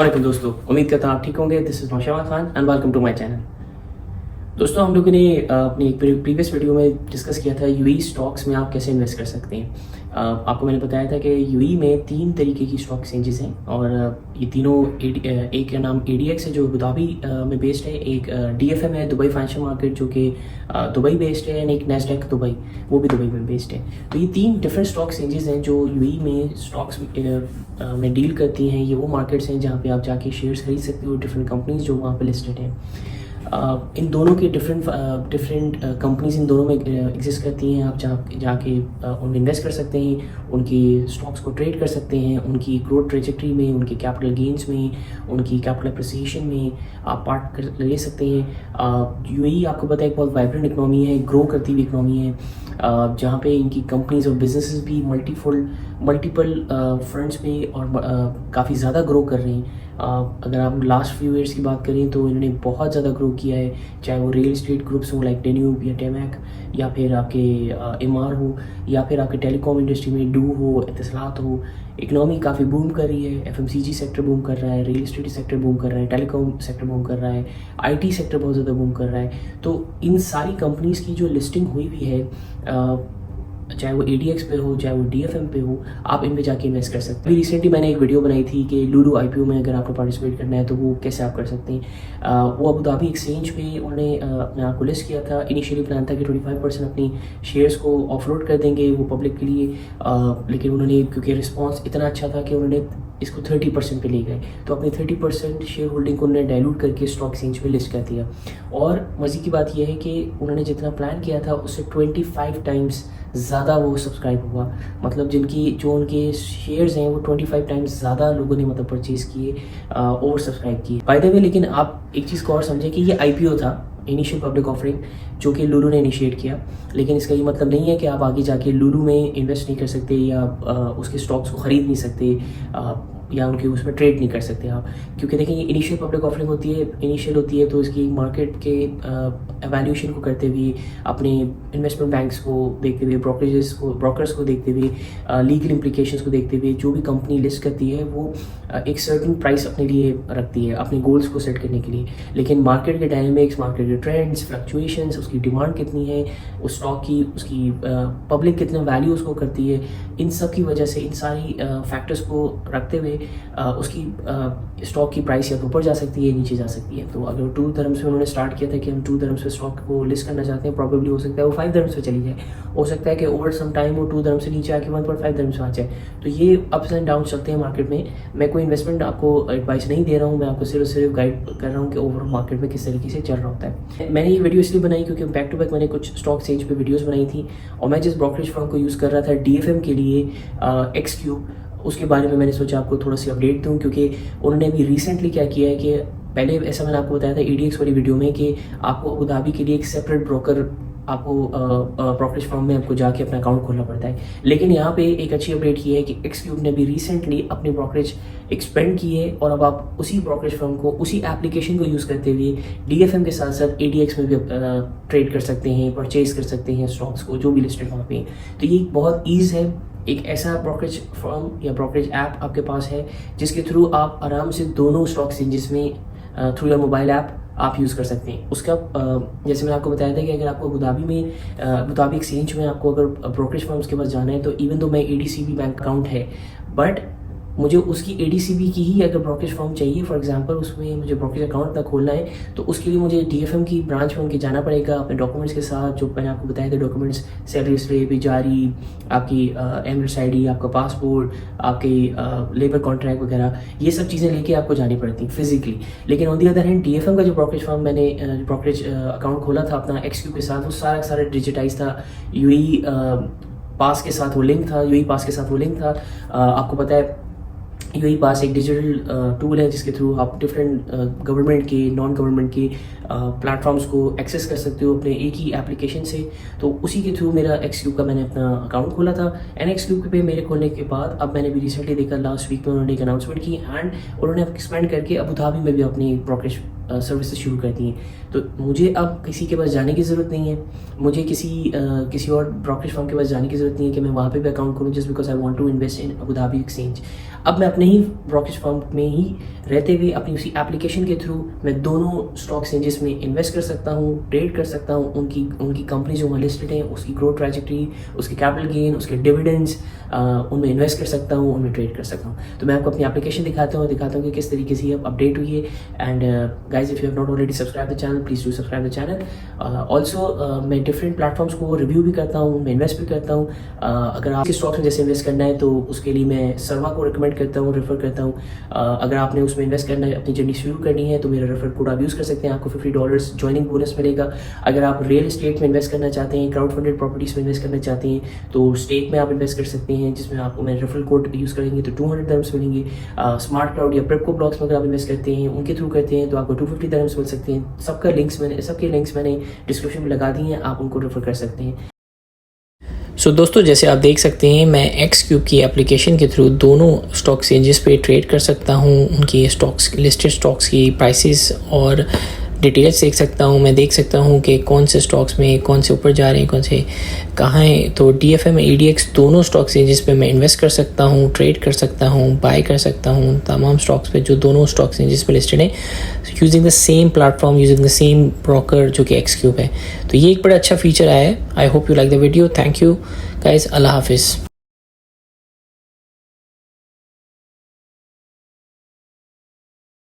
वालेकुम दोस्तों, उम्मीद करता हूँ आप ठीक होंगे। This is Naushad Khan and welcome to my channel. दोस्तों, हम लोगों ने अपनी एक प्रीवियस वीडियो में डिस्कस किया था यूएई स्टॉक्स में आप कैसे इन्वेस्ट कर सकते हैं। आपको मैंने बताया था कि यूएई में 3 तरीके की स्टॉक एक्सचेंजेस हैं और ये तीनों एक का नाम एडीएक्स है जो अबू धाबी में बेस्ड है, एक डीएफएम है दुबई फाइनेंशियल मार्केट जो कि दुबई बेस्ड है, एंड एक नैस्डैक दुबई वो भी दुबई में बेस्ड है। तो ये 3 डिफरेंट स्टॉक एक्सचेंजेस हैं जो यूएई में स्टॉक्स में डील करती हैं। ये वो मार्केट्स हैं जहाँ पे आप जाके शेयर्स खरीद सकते हो, डिफरेंट कंपनीज जो वहाँ पे लिस्टेड हैं। इन दोनों के डिफरेंट कंपनीज इन दोनों में एग्जिस्ट करती हैं। आप जाके उनमें इन्वेस्ट कर सकते हैं, उनकी स्टॉक्स को ट्रेड कर सकते हैं, उनकी ग्रोथ ट्रेजेक्ट्री में, उनके कैपिटल गेन्स में, उनकी कैपिटल अप्रिसिएशन में आप पार्ट कर ले सकते हैं। यूएई आपको पता है एक बहुत वाइब्रेंट इकनॉमी है, ग्रो करती हुई इकनॉमी है, जहाँ पे इनकी कंपनीज और बिजनेसेस भी मल्टीपल फ्रंट्स पे और काफ़ी ज़्यादा ग्रो कर रही हैं। अगर आप लास्ट फ्यू ईयर्स की बात करें तो इन्होंने बहुत ज़्यादा ग्रो किया है, चाहे वो रियल एस्टेट ग्रुप्स हो लाइक डेन्यूब या टेमैक, या फिर आपके एमआर हो, या फिर आपके टेलीकॉम इंडस्ट्री में डू हो, इत्तेसलात हो। इकनॉमी काफ़ी बूम कर रही है, एफएमसीजी सेक्टर बूम कर रहा है, रियल एस्टेट सेक्टर बूम कर रहा है, टेलीकॉम सेक्टर बूम कर रहा है, आईटी सेक्टर बहुत ज़्यादा बूम कर रहा है। तो इन सारी कंपनीज़ की जो लिस्टिंग हुई हुई है, चाहे वो एडीएक्स पे हो, चाहे वो डीएफएम पे हो, आप इन पे जाके इन्वेस्ट कर सकते हैं। अभी रिसेंटली मैंने एक वीडियो बनाई थी कि लूलू आईपीओ में अगर आपको पार्टिसिपेट करना है तो वो कैसे आप कर सकते हैं। वो अबू धाबी एक्सचेंज पे उन्होंने अपने आप को लिस्ट किया था। इनिशियली प्लान था कि 25% अपनी शेयर्स को ऑफलोड कर देंगे वो पब्लिक के लिए, लेकिन उन्होंने क्योंकि रिस्पॉन्स इतना अच्छा था कि उन्होंने इसको 30% पे ले गए, तो अपनी 30% शेयर होल्डिंग को उन्होंने डाइल्यूट करके स्टॉक एक्सचेंज पे लिस्ट कर दिया। और मज़े की बात यह है कि उन्होंने जितना प्लान किया था उससे 25 टाइम्स ज़्यादा वो सब्सक्राइब हुआ। मतलब जो उनके शेयर्स हैं वो 25 टाइम्स ज़्यादा लोगों ने मतलब परचेज़ किए, ओवर सब्सक्राइब किए। बाय द वे, लेकिन आप एक चीज़ को और समझें कि ये आईपीओ था, इनिशियल पब्लिक ऑफरिंग, जो कि लूलू ने इनिशिएट किया। लेकिन इसका ये मतलब नहीं है कि आप आगे जाके लूलू में इन्वेस्ट नहीं कर सकते या उसके स्टॉक्स को ख़रीद नहीं सकते, या उनके उसमें ट्रेड नहीं कर सकते आप। क्योंकि देखिए ये इनिशियल पब्लिक ऑफरिंग इनिशियल होती है, तो इसकी मार्केट के एवैल्यूएशन को करते हुए, अपने इन्वेस्टमेंट बैंक्स को देखते हुए, ब्रोकर्स को देखते हुए, लीगल इम्प्लीकेशंस को देखते हुए, जो भी कंपनी लिस्ट करती है वो एक सर्टेन प्राइस अपने लिए रखती है अपने गोल्स को सेट करने के लिए। लेकिन मार्केट के डायनेमिक्स, मार्केट के ट्रेंड्स, फ्लक्चुएशंस, उसकी डिमांड कितनी है उस स्टॉक की, उसकी पब्लिक कितने वैल्यू उसको करती है, इन सब की वजह से, इन सारी फैक्टर्स को रखते हुए उसकी स्टॉक की प्राइस या तो ऊपर जा सकती है, नीचे जा सकती है। तो अगर 2 dirhams में उन्होंने स्टार्ट किया था कि हम 2 dirhams पे स्टॉक को लिस्ट करना चाहते हैं, प्रॉबेबली हो सकता है वो 5 dirhams पे चली जाए, हो सकता है कि ओवर सम टाइम वो 2 dirhams से नीचे आके 1.5 dirhams पे आ जाए। तो ये अप्स एंड डाउन चलते हैं मार्केट में। मैं कोई इन्वेस्टमेंट आपको एडवाइस नहीं दे रहा हूँ, मैं आपको सिर्फ गाइड कर रहा हूँ कि ओवरऑल मार्केट में किस तरीके से चल रहा होता है। मैंने ये वीडियो इसलिए बनाई क्योंकि बैक टू बैक मैंने कुछ स्टॉक एक्सचेंज पे वीडियोस बनाई थी, और मैं जिस ब्रोकरेज फर्म को यूज़ कर रहा था डीएफएम के लिए, एक्सक्यूब, उसके बारे में मैंने सोचा आपको थोड़ा सी अपडेट दूं। क्योंकि उन्होंने अभी रिसेंटली क्या किया है कि पहले ऐसा मैंने आपको बताया था एडीएक्स वाली वीडियो में कि आपको अबू धाबी के लिए एक सेपरेट आपको ब्रोकरेज फर्म में आपको जाके अपना अकाउंट खोलना पड़ता है। लेकिन यहाँ पे एक अच्छी अपडेट ये है कि एक्सक्यूब ने भी रिसेंटली अपनी ब्रोकरेज एक्सपेंड की है, और अब आप उसी ब्रोकरेज फर्म को, उसी एप्लीकेशन को यूज़ करते हुए डीएफएम के साथ साथ एडीएक्स में भी ट्रेड कर सकते हैं, परचेज कर सकते हैं स्टॉक्स को जो भी लिस्टेड वहाँ पे। तो ये बहुत ईज़ है, एक ऐसा ब्रोकरेज फर्म या ब्रोकरेज ऐप आपके पास है जिसके थ्रू आप आराम से दोनों स्टॉक एक्सचेंजेस में थ्रू योर मोबाइल ऐप आप यूज़ कर सकते हैं। उसका जैसे मैंने आपको बताया था कि अगर आपको अबू धाबी एक्सचेंज में आपको अगर ब्रोकरेज फर्म्स के पास जाना है, तो इवन दो मैं एडीसीबी बैंक अकाउंट है, बट मुझे उसकी एडीसीबी की ही अगर ब्रोकरेज फर्म चाहिए, फॉर एग्जांपल उसमें मुझे ब्रोकरेज अकाउंट अपना खोलना है, तो उसके लिए मुझे डीएफएम की ब्रांच में उनके जाना पड़ेगा अपने डॉक्यूमेंट्स के साथ, जो मैंने आपको बताया था डॉक्यूमेंट्स, सैलरी स्लिप, जारी, आपकी एमएस आईडी, आपका पासपोर्ट, आपके लेबर कॉन्ट्रैक्ट वगैरह, ये सब चीज़ें लेके आपको जानी पड़ती हैं फिजिकली। लेकिन on the other hand DFM का जो ब्रोकरेज फर्म मैंने ब्रोकरेज अकाउंट खोला था अपना एक्सक्यू के साथ, वो सारा डिजिटाइज था, यूएई पास के साथ वो लिंक था, यूएई पास के साथ वो लिंक था। आपको पता है यूएई पास एक डिजिटल टूल है जिसके थ्रू आप डिफरेंट गवर्नमेंट के, नॉन गवर्नमेंट के प्लेटफॉर्म्स को एक्सेस कर सकते हो अपने एक ही एप्लीकेशन से। तो उसी के थ्रू मेरा एक्सक्यूब का मैंने अपना अकाउंट खोला था, एंड एक्सक्यूब पे मेरे खोलने के बाद अब मैंने भी रिसेंटली देखा लास्ट वीक में उन्होंने एक अनाउंसमेंट की, एंड उन्होंने एक्सपेंड करके अबू धाबी में भी अपनी ब्रोकरेज सर्विसेज शुरू कर दी हैं। तो मुझे अब किसी के पास जाने की ज़रूरत नहीं है, मुझे किसी और ब्रोकरेज फर्म के पास जाने की ज़रूरत नहीं है कि मैं वहाँ पे भी अकाउंट करूँ just because I want to invest in Abu Dhabi exchange. अब मैं अपने ही ब्रोकरेज फर्म में ही रहते हुए अपनी उसी एप्लीकेशन के थ्रू मैं दोनों स्टॉक एक्सचेंजेस में इन्वेस्ट कर सकता हूँ, ट्रेड कर सकता हूँ, उनकी कंपनी जो वहाँ लिस्टेड हैं उसकी ग्रोथ ट्रैजेक्टरी, उसके कैपिटल गेन, उसके डिविडेंड्स, उनमें इन्वेस्ट कर सकता हूँ, उनमें ट्रेड कर सकता हूँ। तो मैं आपको अपनी एप्लीकेशन दिखाता हूँ कि किस तरीके से अब अपडेट हुई है। And guys, if you have not already subscribe the channel, please do subscribe the channel. Also मैं डिफरेंट प्लेटफॉर्म्स को रिव्यू भी करता हूँ, मैं इन्वेस्ट भी करता हूँ। अगर आपके स्टॉक्स में जैसे इन्वेस्ट करना है तो उसके लिए मैं सर्वा को रिकमेंड करता हूँ, रेफर करता हूँ। अगर आपने उसमें इन्वेस्ट करना है, अपनी जर्नी शुरू करनी है, तो मेरा रेफर कोड आप यूज़ कर सकते हैं, आपको $50 ज्वाइनिंग बोनस मिलेगा। अगर आप रियल एस्टेट में इन्वेस्ट करना चाहते हैं, क्राउड फंडेड प्रॉपर्टीज़ में इन्वेस्ट करना चाहते हैं, तो स्टेक में आप इन्वेस्ट कर सकते हैं, जिसमें आपको मैं रेफरल कोड यूज़ करेंगे तो $200 मिलेंगे। स्मार्ट क्राउड या प्रेपको ब्लॉक्स में अगर आप इन्वेस्ट करते हैं, उनके थ्रू करते हैं, तो आपको $250 मिल सकते हैं। सबके लिंक्स मैंने डिस्क्रिप्शन में लगा दिए हैं, आप उनको रेफर कर सकते हैं। सो दोस्तों, जैसे आप देख सकते हैं, मैं XCube की एप्लीकेशन के थ्रू दोनों स्टॉक एक्सचेंजेस पे ट्रेड कर सकता हूँ। उनकी लिस्टेड स्टॉक्स की प्राइसेस और डिटेल्स देख सकता हूँ। मैं देख सकता हूँ कि कौन से स्टॉक्स में कौन से ऊपर जा रहे हैं, कौन से कहाँ हैं। तो DFM ADX दोनों स्टॉक एक्सचेंजेस पे मैं इन्वेस्ट कर सकता हूँ, ट्रेड कर सकता हूँ, बाय कर सकता हूँ तमाम स्टॉक्स पे जो दोनों स्टॉक एक्सचेंजेस पे लिस्टेड है, using the same platform, using the same broker जो कि XCube है। तो ये एक बड़ा अच्छा फीचर आया है। I hope you like the video. Thank you guys, अल्लाह हाफिज़।